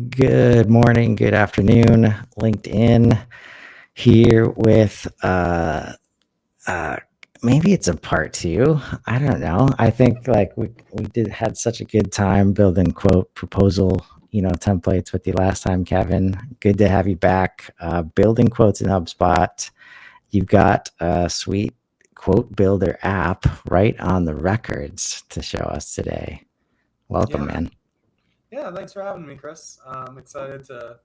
Good morning, good afternoon. LinkedIn here with uh maybe it's a part two. I don't know. I think like we did had such a good time building quote proposal, templates with you last time, Kevin. Good to have you back. Building quotes in HubSpot. You've got a sweet quote builder app right on the records to show us today. Welcome, Yeah, man. yeah. Thanks for having me, Chris. I'm excited to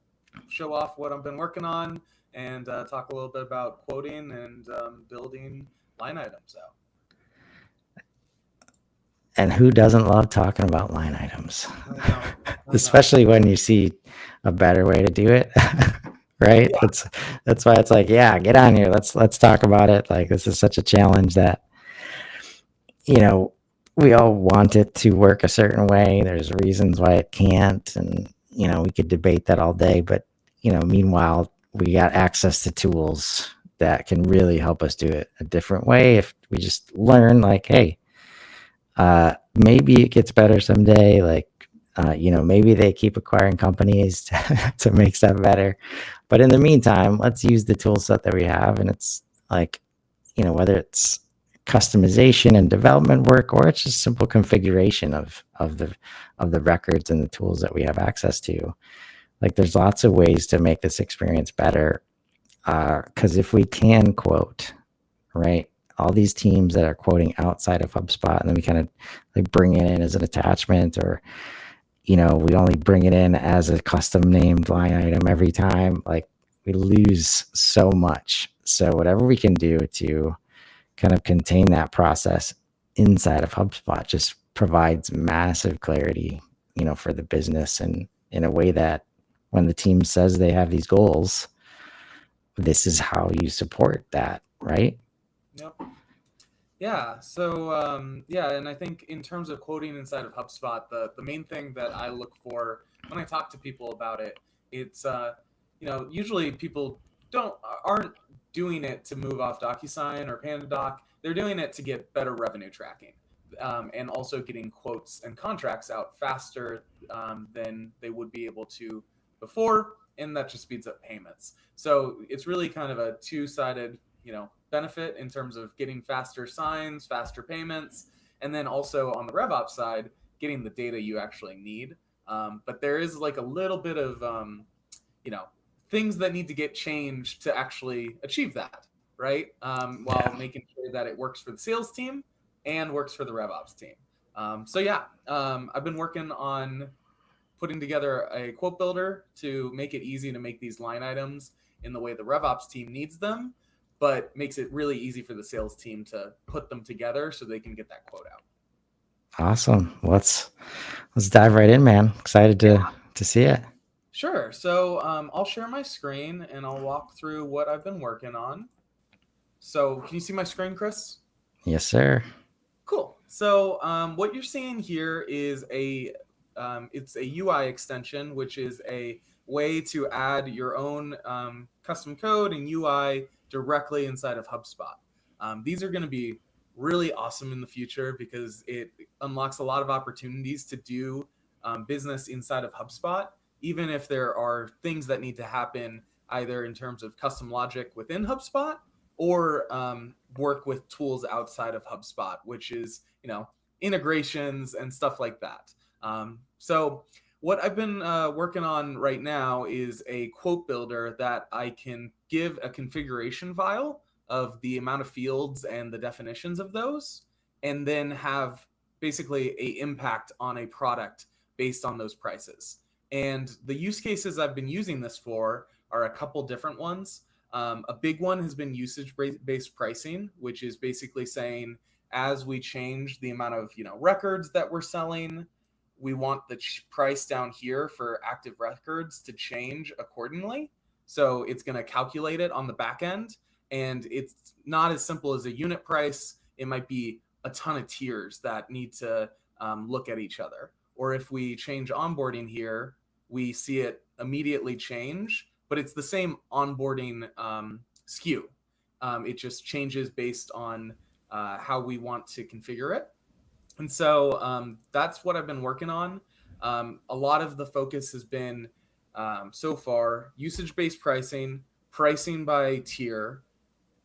show off what I've been working on and talk a little bit about quoting and building line items out. And who doesn't love talking about line items? I know, I know. Especially when you see a better way to do it. Right? Yeah, That's why it's like, yeah, get on here. Let's talk about it. Like this is such a challenge that, you know, we all want it to work a certain way. There's reasons why it can't, and we could debate that all day, but meanwhile, we got access to tools that can really help us do it a different way if we just learn like, hey, maybe it gets better someday. Like, maybe they keep acquiring companies to make stuff better. But in the meantime, let's use the tool set that we have. And it's like, whether it's customization and development work, or it's just simple configuration of the records and the tools that we have access to. Like, there's lots of ways to make this experience better. Because if we can quote, right? All these teams that are quoting outside of HubSpot, and then we kind of like bring it in as an attachment, or we only bring it in as a custom named line item every time. Like we lose so much. So whatever we can do to kind of contain that process inside of HubSpot just provides massive clarity, for the business, and in a way that when the team says they have these goals, this is how you support that, right? yep. Yeah. So yeah, and I think in terms of quoting inside of HubSpot, the main thing that I look for when I talk to people about it, it's usually people don't aren't doing it to move off DocuSign or PandaDoc. They're doing it to get better revenue tracking, and also getting quotes and contracts out faster than they would be able to before, and that just speeds up payments. So it's really kind of a two-sided, benefit in terms of getting faster signs, faster payments, and then also on the RevOps side, getting the data you actually need. But there is like a little bit of you know things that need to get changed to actually achieve that, right? While Yeah. making sure that it works for the sales team and works for the RevOps team. So yeah, I've been working on putting together a quote builder to make it easy to make these line items in the way the RevOps team needs them, but makes it really easy for the sales team to put them together so they can get that quote out. Awesome. Let's dive right in, man. Excited to see it. Sure. So I'll share my screen and I'll walk through what I've been working on. So can you see my screen, Chris? Yes, sir. Cool. So what you're seeing here is it's a UI extension, which is a way to add your own custom code and UI directly inside of HubSpot. These are going to be really awesome in the future because it unlocks a lot of opportunities to do business inside of HubSpot, even if there are things that need to happen either in terms of custom logic within HubSpot or work with tools outside of HubSpot, which is, integrations and stuff like that. So what I've been working on right now is a quote builder that I can give a configuration file of the amount of fields and the definitions of those, and then have basically a impact on a product based on those prices. And the use cases I've been using this for are a couple different ones. A big one has been usage-based pricing, which is basically saying as we change the amount of records that we're selling, we want the price down here for active records to change accordingly. So it's going to calculate it on the back end, and it's not as simple as a unit price. It might be a ton of tiers that need to look at each other. Or if we change onboarding here, we see it immediately change, but it's the same onboarding SKU. It just changes based on how we want to configure it. And so that's what I've been working on. A lot of the focus has been so far: usage-based pricing, pricing by tier,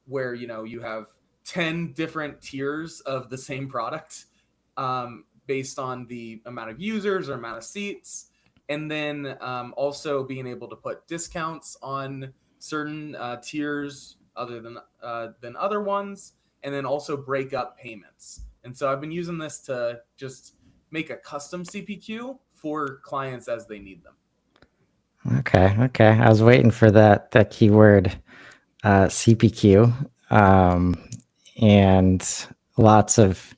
where you have 10 different tiers of the same product based on the amount of users or amount of seats, and then also being able to put discounts on certain tiers other than other ones, and then also break up payments. And so I've been using this to just make a custom CPQ for clients as they need them. Okay. I was waiting for that keyword, CPQ, and lots of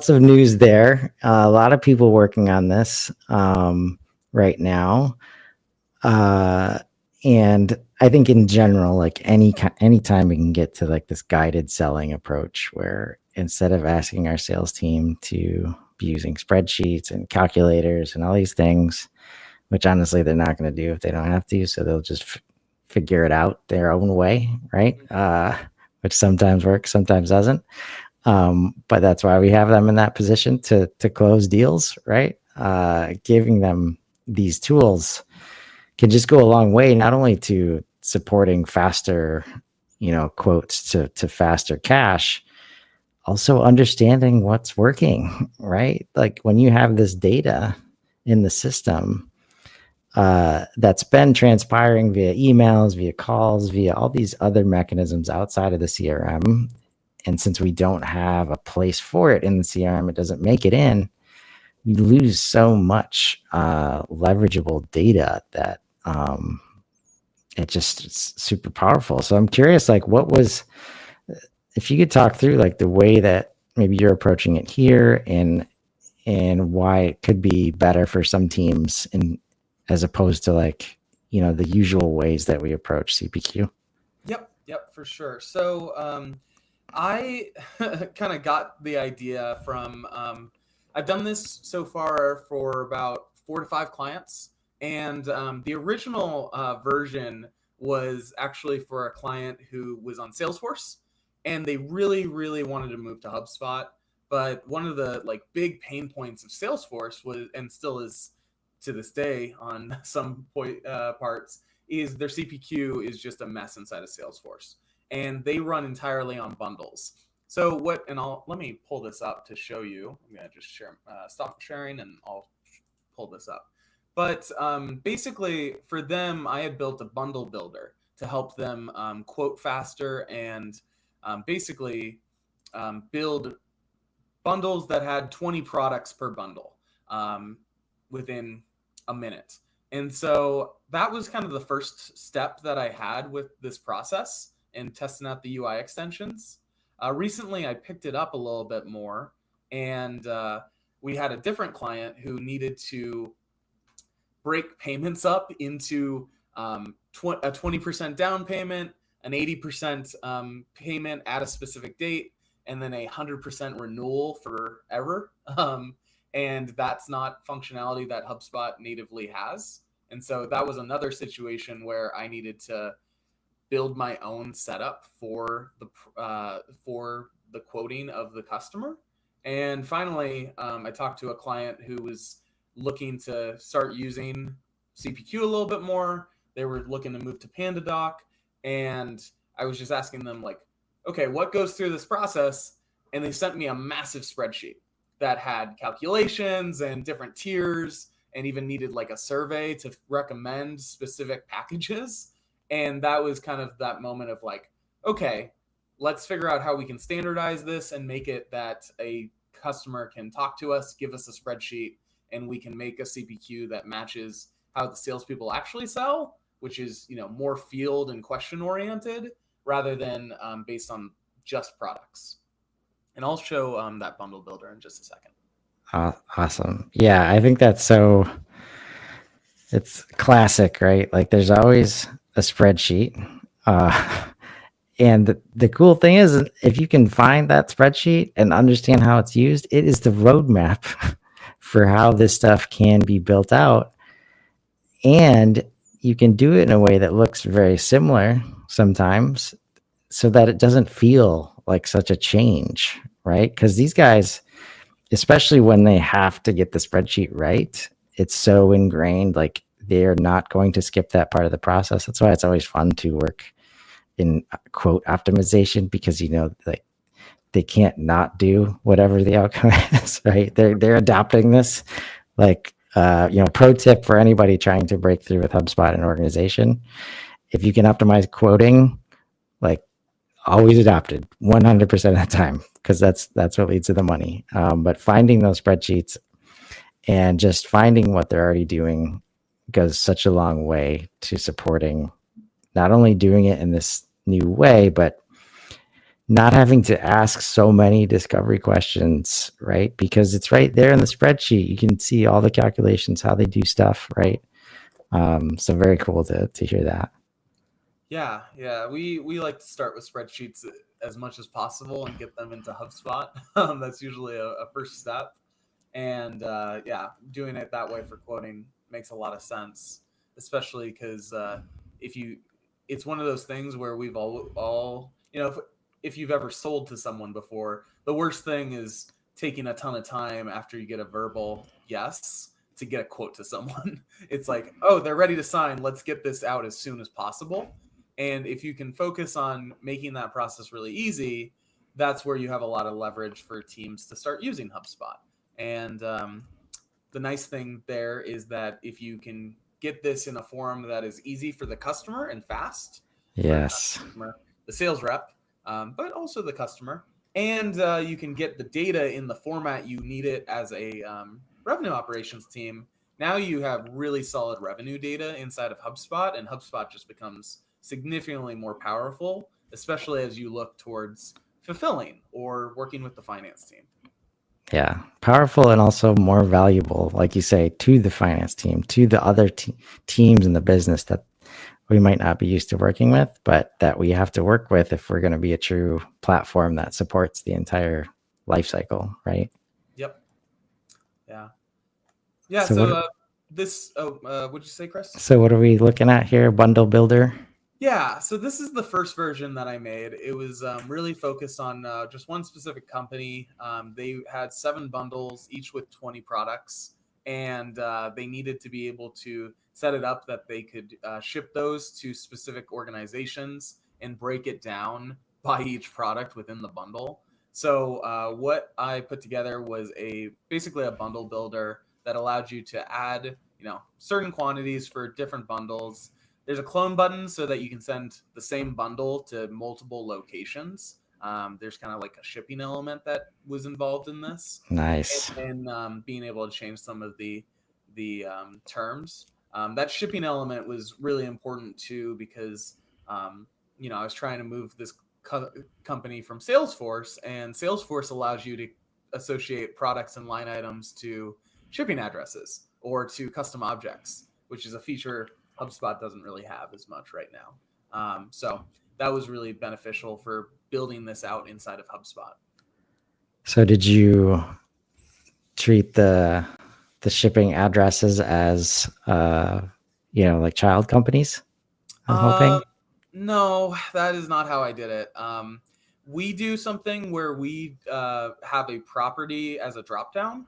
news there. A lot of people working on this right now, and I think in general, like anytime we can get to like this guided selling approach, where instead of asking our sales team to be using spreadsheets and calculators and all these things, which honestly they're not going to do if they don't have to, so they'll just figure it out their own way, right? Which sometimes works, sometimes doesn't. But that's why we have them in that position to close deals, right? Giving them these tools can just go a long way, not only to supporting faster, quotes to faster cash, also understanding what's working, right? Like when you have this data in the system that's been transpiring via emails, via calls, via all these other mechanisms outside of the CRM. And since we don't have a place for it in the CRM, it doesn't make it in. We lose so much leverageable data that it's super powerful. So I'm curious, like, if you could talk through like the way that maybe you're approaching it here, and why it could be better for some teams, and as opposed to like the usual ways that we approach CPQ. Yep, for sure. So I kind of got the idea from I've done this so far for about 4 to 5 clients, and the original version was actually for a client who was on Salesforce, and they really wanted to move to HubSpot. But one of the like big pain points of Salesforce was, and still is to this day on some parts, is their CPQ is just a mess inside of Salesforce, and they run entirely on bundles. So let me pull this up to show you. I'm gonna just stop sharing, and I'll pull this up. But basically, for them, I had built a bundle builder to help them quote faster and basically build bundles that had 20 products per bundle within a minute. And so that was kind of the first step that I had with this process and testing out the UI extensions. Recently, I picked it up a little bit more, and we had a different client who needed to break payments up into a 20% down payment, an 80% payment at a specific date, and then 100% renewal forever. And that's not functionality that HubSpot natively has. And so that was another situation where I needed to build my own setup for the quoting of the customer. And finally, I talked to a client who was looking to start using CPQ a little bit more. They were looking to move to PandaDoc, and I was just asking them like, okay, what goes through this process? And they sent me a massive spreadsheet that had calculations and different tiers, and even needed like a survey to recommend specific packages. And that was kind of that moment of like, okay, let's figure out how we can standardize this and make it that a customer can talk to us, give us a spreadsheet, and we can make a CPQ that matches how the salespeople actually sell, which is more field and question oriented rather than based on just products. And I'll show that bundle builder in just a second. Awesome. Yeah, I think that's it's classic, right? Like there's always a spreadsheet. And the cool thing is, if you can find that spreadsheet and understand how it's used, it is the roadmap for how this stuff can be built out. And you can do it in a way that looks very similar sometimes, so that it doesn't feel like such a change, right? Because these guys, especially when they have to get the spreadsheet right, it's so ingrained. Like they're not going to skip that part of the process. That's why it's always fun to work in quote optimization, because like they can't not do whatever the outcome is, right? They're adopting this. Like pro tip for anybody trying to break through with HubSpot in an organization: if you can optimize quoting, like always adopted 100% of the time, because that's what leads to the money. But finding those spreadsheets and just finding what they're already doing goes such a long way to supporting not only doing it in this new way, but not having to ask so many discovery questions, right? Because it's right there in the spreadsheet. You can see all the calculations, how they do stuff, right? So very cool to hear that. Yeah. We like to start with spreadsheets as much as possible and get them into HubSpot. That's usually a first step. And doing it that way for quoting makes a lot of sense, especially because it's one of those things where we've all if you've ever sold to someone before, the worst thing is taking a ton of time after you get a verbal yes to get a quote to someone. It's like, oh, they're ready to sign. Let's get this out as soon as possible. And if you can focus on making that process really easy, that's where you have a lot of leverage for teams to start using HubSpot. And the nice thing there is that if you can get this in a form that is easy for the customer and fast, yes, the sales rep, but also the customer, and you can get the data in the format you need it as a revenue operations team. Now you have really solid revenue data inside of HubSpot, and HubSpot just becomes significantly more powerful, especially as you look towards fulfilling or working with the finance team. Yeah, powerful and also more valuable, like you say, to the finance team, to the other teams in the business that we might not be used to working with, but that we have to work with if we're going to be a true platform that supports the entire life cycle, right? Yep. Yeah. Yeah. What'd you say, Chris? So what are we looking at here? Bundle builder? Yeah, so this is the first version that I made. It was really focused on just one specific company. They had 7 bundles, each with 20 products, and they needed to be able to set it up that they could ship those to specific organizations and break it down by each product within the bundle. So what I put together was basically a bundle builder that allowed you to add, certain quantities for different bundles. There's a clone button so that you can send the same bundle to multiple locations. There's kind of like a shipping element that was involved in this. Nice. And being able to change some of the terms. That shipping element was really important too, because I was trying to move this company from Salesforce, and Salesforce allows you to associate products and line items to shipping addresses or to custom objects, which is a feature HubSpot doesn't really have as much right now. So that was really beneficial for building this out inside of HubSpot. So did you treat the shipping addresses as like child companies? I'm hoping. No, that is not how I did it. We do something where we have a property as a dropdown,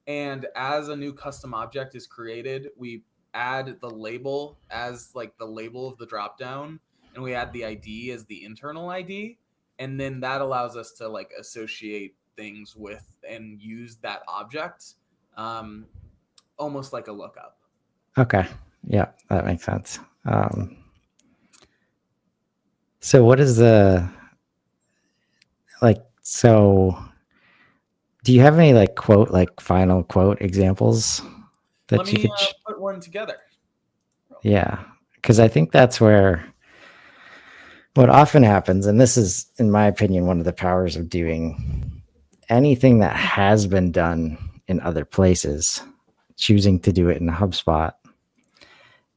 and as a new custom object is created, we add the label as like the label of the dropdown, and we add the ID as the internal ID, and then that allows us to like associate things with and use that object, almost like a lookup. Okay, yeah, that makes sense. So what is so do you have any final quote examples that Let you me could put one together. Yeah, because I think that's where what often happens, and this is, in my opinion, one of the powers of doing anything that has been done in other places, choosing to do it in HubSpot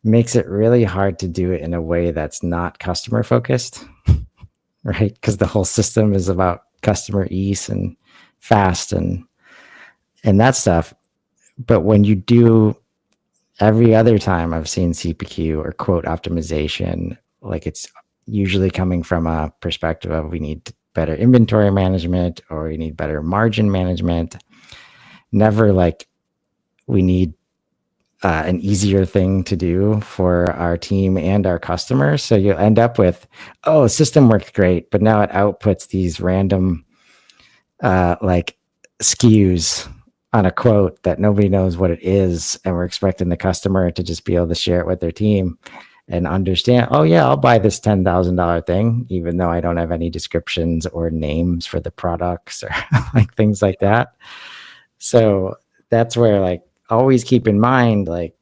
makes it really hard to do it in a way that's not customer focused, right? Because the whole system is about customer ease and fast and that stuff. But when you do every other time I've seen CPQ or quote optimization, like it's usually coming from a perspective of we need better inventory management or we need better margin management. Never like we need an easier thing to do for our team and our customers. So you'll end up with, oh, system works great, but now it outputs these random like SKUs on a quote that nobody knows what it is, and we're expecting the customer to just be able to share it with their team and understand, oh yeah, I'll buy this $10,000 thing, even though I don't have any descriptions or names for the products or like things like that. So that's where, like, always keep in mind, like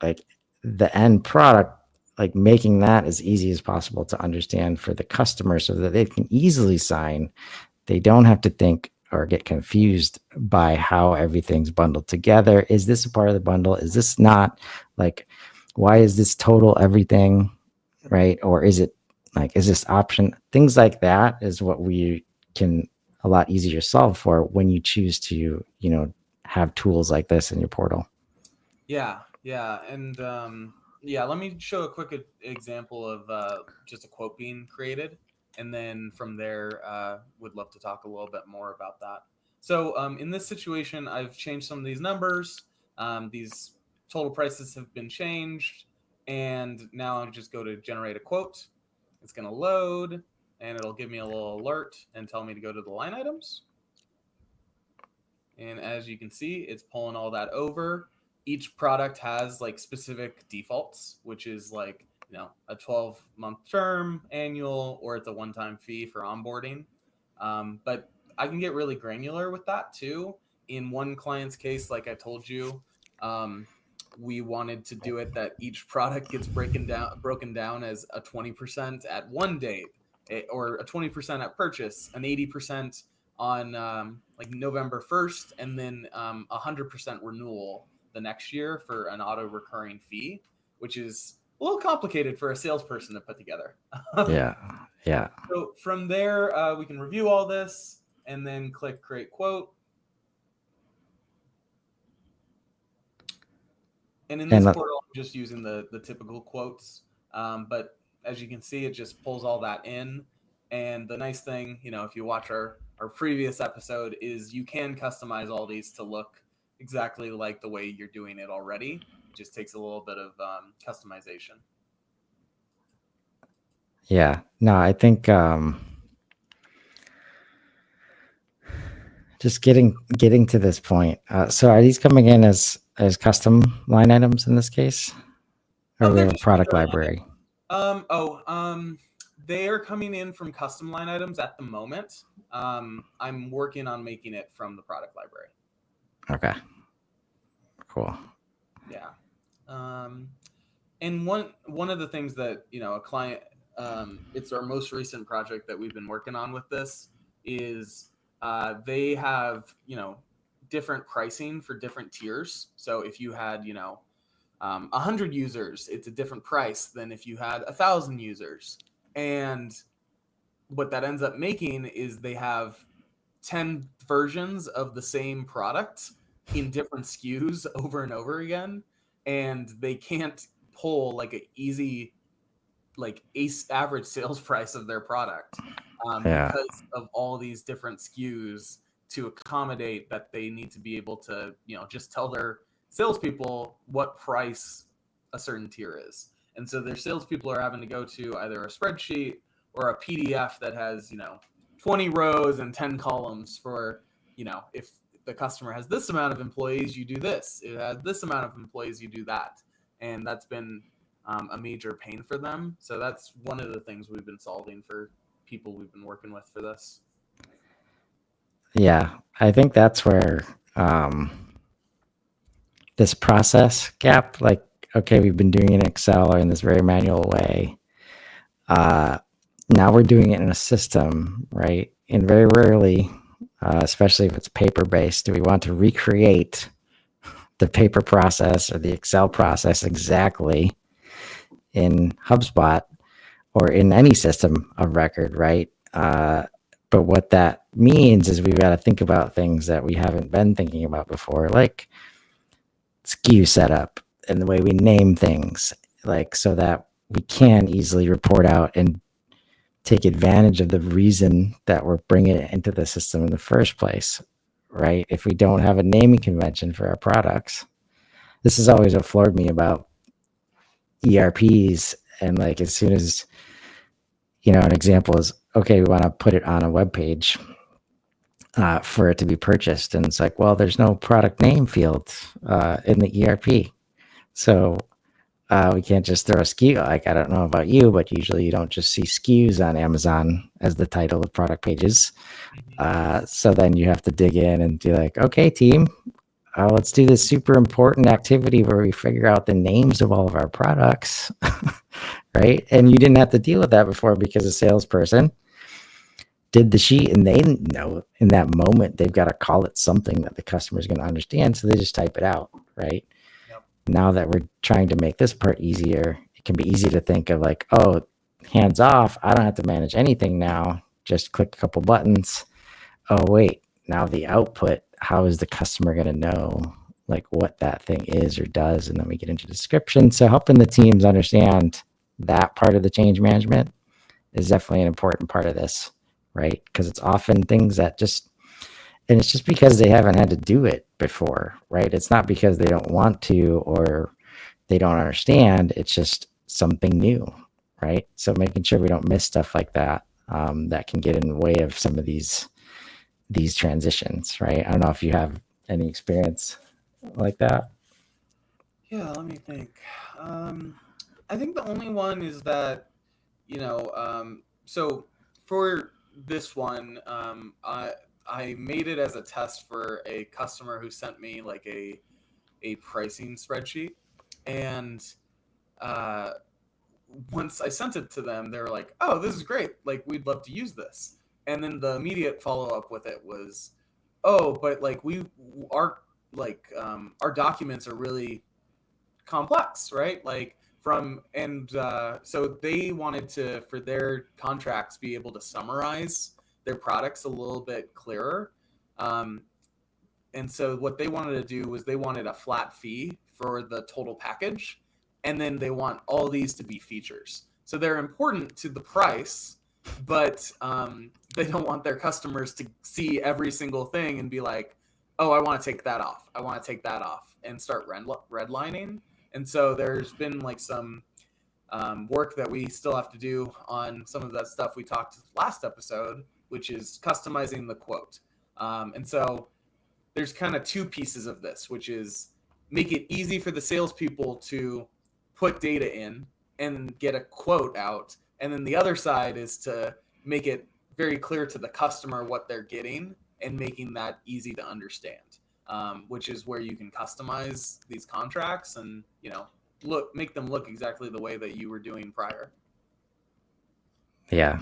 the end product, like making that as easy as possible to understand for the customer so that they can easily sign. They don't have to think or get confused by how everything's bundled together. Is this a part of the bundle? Is this not? Like, why is this total everything, right? Or is it like, is this option? Things like that is what we can a lot easier solve for when you choose to, have tools like this in your portal. Yeah. And let me show a quick example of just a quote being created. And then from there, would love to talk a little bit more about that. So in this situation, I've changed some of these numbers. These total prices have been changed. And now I'll just go to generate a quote. It's going to load, and it'll give me a little alert and tell me to go to the line items. And as you can see, it's pulling all that over. Each product has like specific defaults, which is like, a 12-month term, annual, or it's a one-time fee for onboarding. But I can get really granular with that too. In one client's case, like I told you, we wanted to do it that each product gets broken down as a 20% at one date, or a 20% at purchase, an 80% on like November 1st, and then 100% renewal the next year for an auto recurring fee, which is a little complicated for a salesperson to put together. Yeah. So from there, we can review all this and then click create quote. And in this portal, I'm just using the typical quotes. But as you can see, it just pulls all that in. And the nice thing, if you watch our previous episode, is you can customize all these to look exactly like the way you're doing it already. It just takes a little bit of customization. Yeah. No, I think just getting to this point. So are these coming in as custom line items in this case? Or we have a product library? They are coming in from custom line items at the moment. I'm working on making it from the product library. Okay. Cool. Yeah. And one of the things that, a client, it's our most recent project that we've been working on with this, is they have, different pricing for different tiers. So if you had, 100 users, it's a different price than if you had 1,000 users. And what that ends up making is they have 10 versions of the same product in different SKUs over and over again. And they can't pull like an easy, like average sales price of their product because of all these different SKUs to accommodate that. They need to be able to, just tell their salespeople what price a certain tier is. And so their salespeople are having to go to either a spreadsheet or a PDF that has, 20 rows and 10 columns for, if the customer has this amount of employees, you do this. It has this amount of employees, you do that. And that's been a major pain for them. So that's one of the things we've been solving for people we've been working with for this. Yeah, I think that's where this process gap, like, okay, we've been doing it in Excel or in this very manual way. Now we're doing it in a system, right? And very rarely, especially if it's paper-based, do we want to recreate the paper process or the Excel process exactly in HubSpot or in any system of record, right? But what that means is we've got to think about things that we haven't been thinking about before, like SKU setup and the way we name things, like so that we can easily report out and take advantage of the reason that we're bringing it into the system in the first place, right? If we don't have a naming convention for our products, this is always what floored me about ERPs. And like, as soon as, an example is, okay, we want to put it on a web page for it to be purchased. And it's like, well, there's no product name field in the ERP. So we can't just throw a SKU. Like, I don't know about you, but usually you don't just see SKUs on Amazon as the title of product pages. So then you have to dig in and be like, okay, team, let's do this super important activity where we figure out the names of all of our products, right? And you didn't have to deal with that before because a salesperson did the sheet and they didn't know in that moment they've got to call it something that the customer is going to understand. So they just type it out, right? Yep. Now that we're trying to make this part easier, it can be easy to think of like, oh, hands off. I don't have to manage anything now. Just click a couple buttons. Oh, wait, now the output, how is the customer going to know like what that thing is or does? And then we get into description. So helping the teams understand that part of the change management is definitely an important part of this, right? Because it's often things that and it's just because they haven't had to do it before, right? It's not because they don't want to or they don't understand. It's just something new, right? So making sure we don't miss stuff like that, that can get in the way of some of these transitions, right? I don't know if you have any experience like that. Yeah, let me think. I think the only one is that, so for this one, I made it as a test for a customer who sent me like a pricing spreadsheet. And once I sent it to them, they were like, oh, this is great. Like, we'd love to use this. And then the immediate follow up with it was, oh, but like our documents are really complex, right? Like so they wanted to, for their contracts, be able to summarize their products a little bit clearer. And so what they wanted to do was they wanted a flat fee for the total package, and then they want all these to be features. So they're important to the price, but they don't want their customers to see every single thing and be like, oh, I want to take that off. I want to take that off, and start redlining. And so there's been like some work that we still have to do on some of that stuff we talked last episode, which is customizing the quote. And so there's kind of two pieces of this, which is make it easy for the salespeople to put data in and get a quote out. And then the other side is to make it very clear to the customer what they're getting and making that easy to understand, which is where you can customize these contracts and, make them look exactly the way that you were doing prior. Yeah.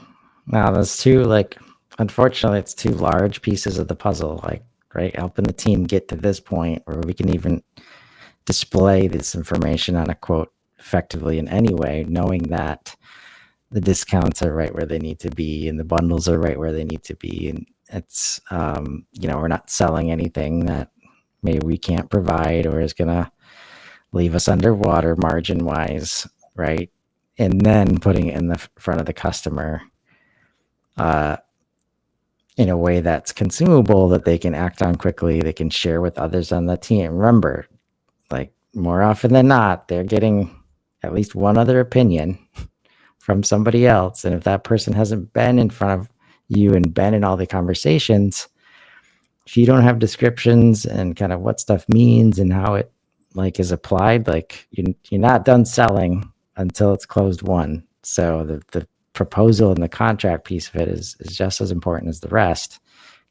Now there's two, like, unfortunately, it's two large pieces of the puzzle, like, right? Helping the team get to this point where we can even display this information on a quote effectively in any way, knowing that the discounts are right where they need to be and the bundles are right where they need to be. And it's, we're not selling anything that maybe we can't provide or is going to leave us underwater margin wise, right? And then putting it in the front of the customer in a way that's consumable that they can act on quickly, they can share with others on the team. Remember, like, more often than not, they're getting at least one other opinion from somebody else. And if that person hasn't been in front of you and been in all the conversations, if you don't have descriptions and kind of what stuff means and how it like is applied, like you're not done selling until it's closed won. So the proposal and the contract piece of it is just as important as the rest,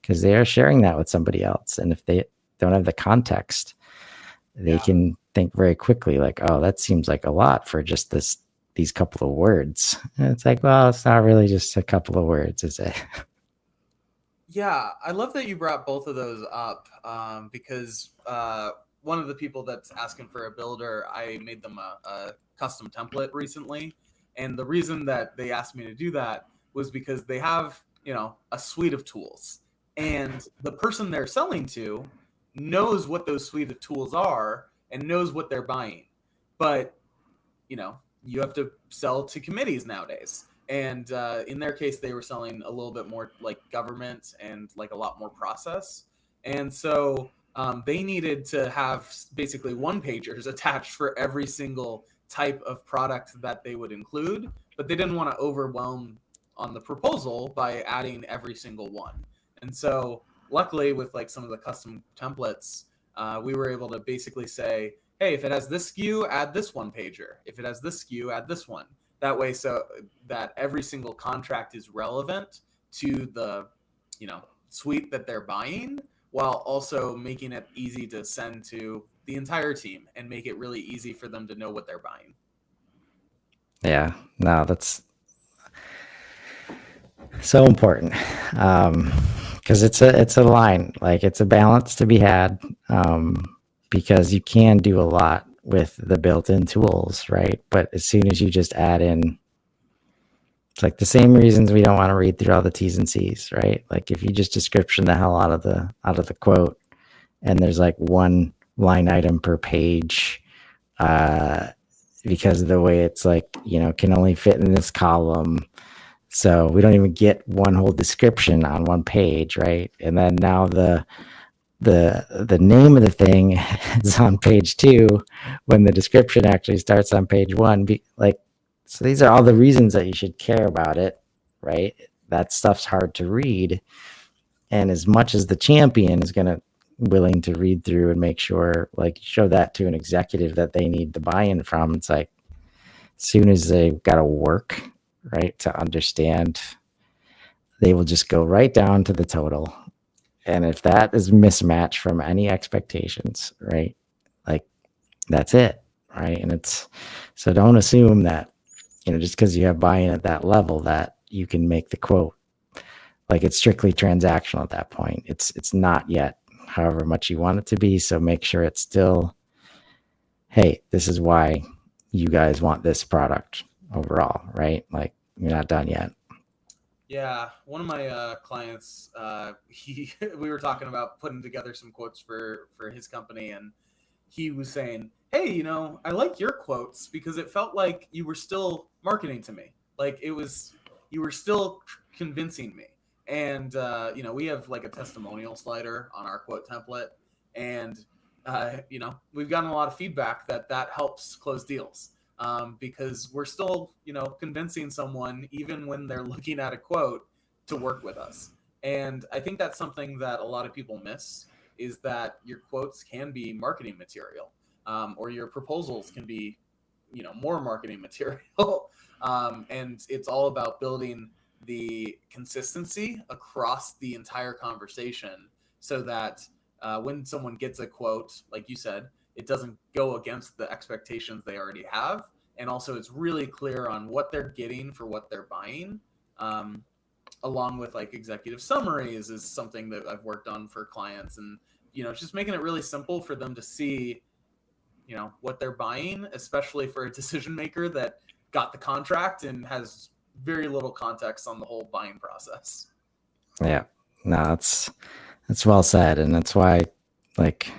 because they are sharing that with somebody else. And if they don't have the context, they can think very quickly like, oh, that seems like a lot for just these couple of words. And it's like, well, it's not really just a couple of words, is it? Yeah, I love that you brought both of those up, because one of the people that's asking for a builder, I made them a custom template recently. And the reason that they asked me to do that was because they have, a suite of tools. And the person they're selling to knows what those suite of tools are and knows what they're buying. But, you have to sell to committees nowadays. And in their case, they were selling a little bit more like government and like a lot more process. And so they needed to have basically one pagers attached for every single type of product that they would include, but they didn't want to overwhelm on the proposal by adding every single one. And so luckily with like some of the custom templates, we were able to basically say, hey, if it has this SKU, add this one pager. If it has this SKU, add this one. That way, so that every single contract is relevant to the, suite that they're buying, while also making it easy to send to the entire team and make it really easy for them to know what they're buying. Yeah, no, that's so important. Because it's a line, like it's a balance to be had, because you can do a lot with the built-in tools, right? But as soon as you just add in, it's like the same reasons we don't want to read through all the T's and C's, right? Like if you just description the hell out of the quote, and there's like one line item per page, because of the way it's like, can only fit in this column. So we don't even get one whole description on one page, right? And then now the name of the thing is on page 2 when the description actually starts on page 1. So these are all the reasons that you should care about it, right? That stuff's hard to read. And as much as the champion is willing to read through and make sure, like, show that to an executive that they need the buy-in from, it's like, as soon as they've got to work, right, to understand, they will just go right down to the total. And if that is mismatched from any expectations, right, like that's it, right? And so don't assume that, just because you have buy-in at that level that you can make the quote. Like it's strictly transactional at that point. It's not yet, however much you want it to be. So make sure it's still, hey, this is why you guys want this product overall, right? Like you're not done yet. Yeah, one of my clients, we were talking about putting together some quotes for his company, and he was saying, hey, I like your quotes because it felt like you were still marketing to me. Like you were still convincing me. And, we have like a testimonial slider on our quote template. And, we've gotten a lot of feedback that helps close deals, because we're still, convincing someone even when they're looking at a quote to work with us. And I think that's something that a lot of people miss, is that your quotes can be marketing material, or your proposals can be, more marketing material. And it's all about building the consistency across the entire conversation so that when someone gets a quote, like you said, it doesn't go against the expectations they already have. And also it's really clear on what they're getting for what they're buying. Along with like executive summaries is something that I've worked on for clients, and, just making it really simple for them to see, what they're buying, especially for a decision maker that got the contract and has very little context on the whole buying process. Yeah, no, that's well said. And that's why, like,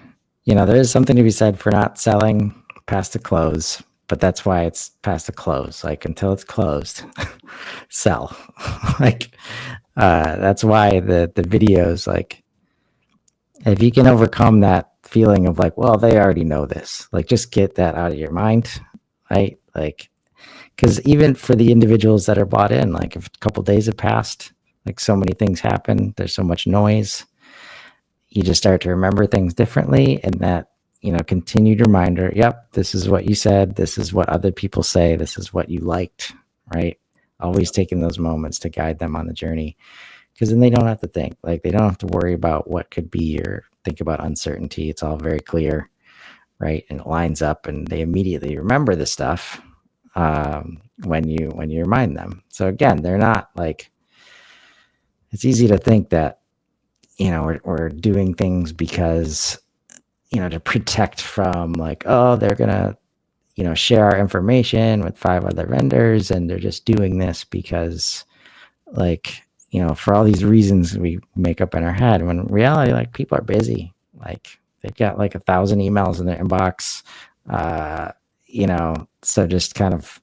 there is something to be said for not selling past the close, but that's why it's past the close. Like until it's closed, sell. Like, that's why the videos, like, if you can overcome that feeling of like, well, they already know this, like just get that out of your mind, right? Like, because even for the individuals that are bought in, like if a couple days have passed, like so many things happen, there's so much noise, you just start to remember things differently. And that, continued reminder, yep, this is what you said, this is what other people say, this is what you liked, right? Always taking those moments to guide them on the journey, because then they don't have to think, like they don't have to worry about what could be or think about uncertainty. It's all very clear, right? And it lines up, and they immediately remember the stuff when you remind them. So again, they're not like, it's easy to think that, we're doing things because, to protect from like, oh, they're going to, share our information with 5 other vendors. And they're just doing this because like, for all these reasons we make up in our head, when in reality, like people are busy, like they've got like 1,000 emails in their inbox, so just kind of,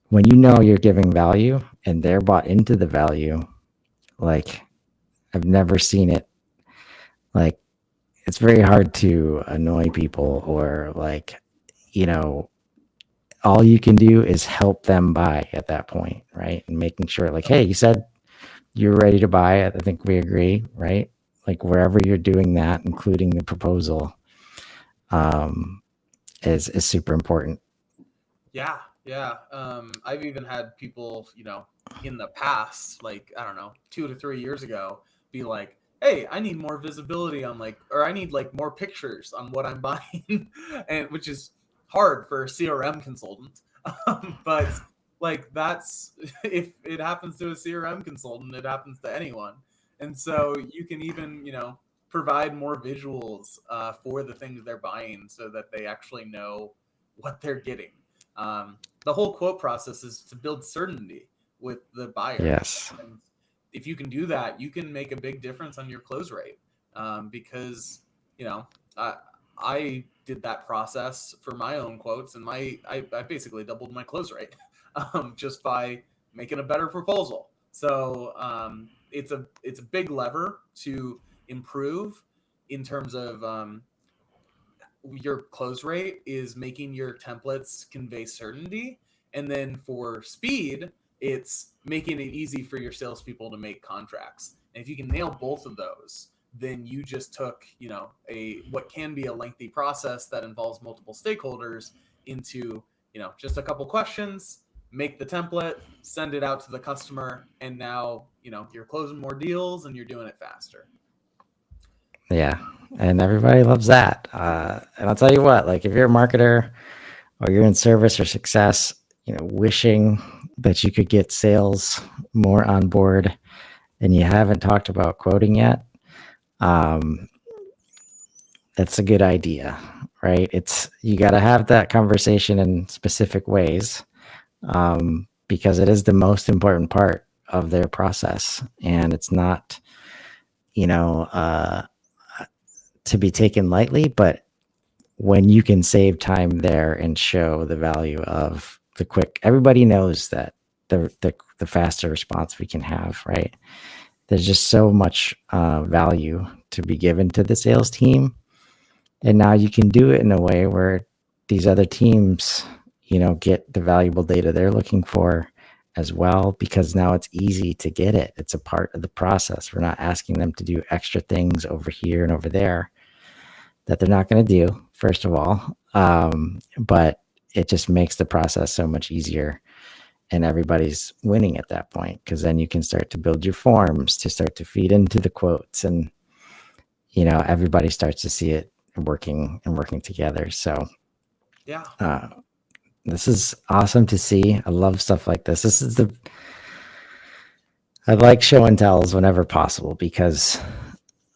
when you're giving value and they're bought into the value, like I've never seen it like it's very hard to annoy people, or like, you know, all you can do is help them buy at that point, right? And making sure, like, hey, you said you're ready to buy it. I think we agree, right? Like wherever you're doing that, including the proposal, um, is super important. Yeah, yeah. I've even had people, in the past, like, I don't know, 2 to 3 years ago, be like, "Hey, I need more visibility on or I need like more pictures on what I'm buying," and which is hard for a CRM consultant. But like that's if it happens to a CRM consultant, it happens to anyone. And so you can even, provide more visuals for the things they're buying so that they actually know what they're getting. The whole quote process is to build certainty with the buyer. Yes. And if you can do that, you can make a big difference on your close rate. Because, you know, I did that process for my own quotes, and I basically doubled my close rate just by making a better proposal. So it's a big lever to improve in terms of your close rate is making your templates convey certainty. And then for speed, it's making it easy for your salespeople to make contracts. And if you can nail both of those, then you just took, a what can be a lengthy process that involves multiple stakeholders into, just a couple questions, make the template, send it out to the customer, and now, you're closing more deals and you're doing it faster. Yeah. And everybody loves that. And I'll tell you what, like if you're a marketer or you're in service or success, wishing that you could get sales more on board and you haven't talked about quoting yet, that's a good idea, right? You got to have that conversation in specific ways, because it is the most important part of their process, and it's not, you know, to be taken lightly. But when you can save time there and show the value of the quick, everybody knows that the faster response we can have, right? There's just so much value to be given to the sales team. And now you can do it in a way where these other teams, get the valuable data they're looking for as well, because now it's easy to get it. It's a part of the process. We're not asking them to do extra things over here and over there that they're not going to do, first of all. But it just makes the process so much easier, and everybody's winning at that point, because then you can start to build your forms to start to feed into the quotes, and everybody starts to see it working together. So Yeah. This is awesome to see. I love stuff like this. I like show and tells whenever possible, because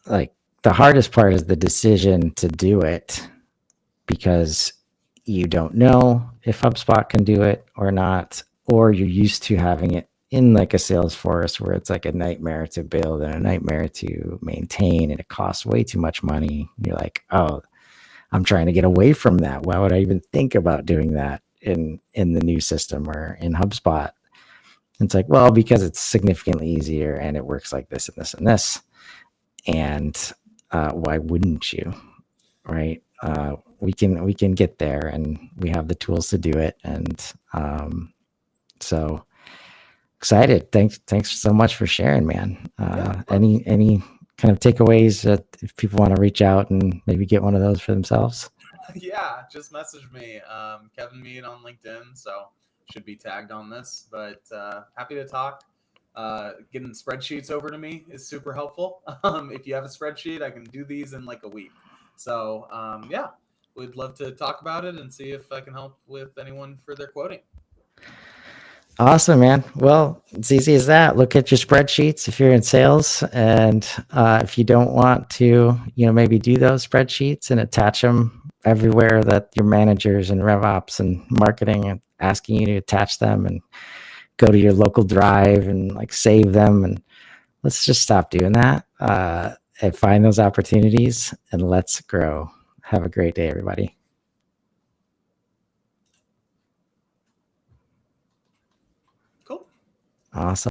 like the hardest part is the decision to do it, because you don't know if HubSpot can do it or not, or you're used to having it in like a Salesforce where it's like a nightmare to build and a nightmare to maintain, and it costs way too much money. You're like, oh, I'm trying to get away from that. Why would I even think about doing that in the new system or in HubSpot? It's like, well, because it's significantly easier and it works like this and this and this. And why wouldn't you? Right? We can get there, and we have the tools to do it. And so excited. Thanks so much for sharing, man. Any kind of takeaways that if people want to reach out and maybe get one of those for themselves? Yeah, just message me, Kevin Mead on LinkedIn. So should be tagged on this, but happy to talk. Getting spreadsheets over to me is super helpful. If you have a spreadsheet, I can do these in like a week. So yeah, we'd love to talk about it and see if I can help with anyone for their quoting. Awesome, man. Well, it's easy as that. Look at your spreadsheets if you're in sales, and if you don't want to, maybe do those spreadsheets and attach them everywhere that your managers and RevOps and marketing are asking you to attach them, and go to your local drive and like save them. And let's just stop doing that, and find those opportunities, and let's grow. Have a great day, everybody. Cool. Awesome.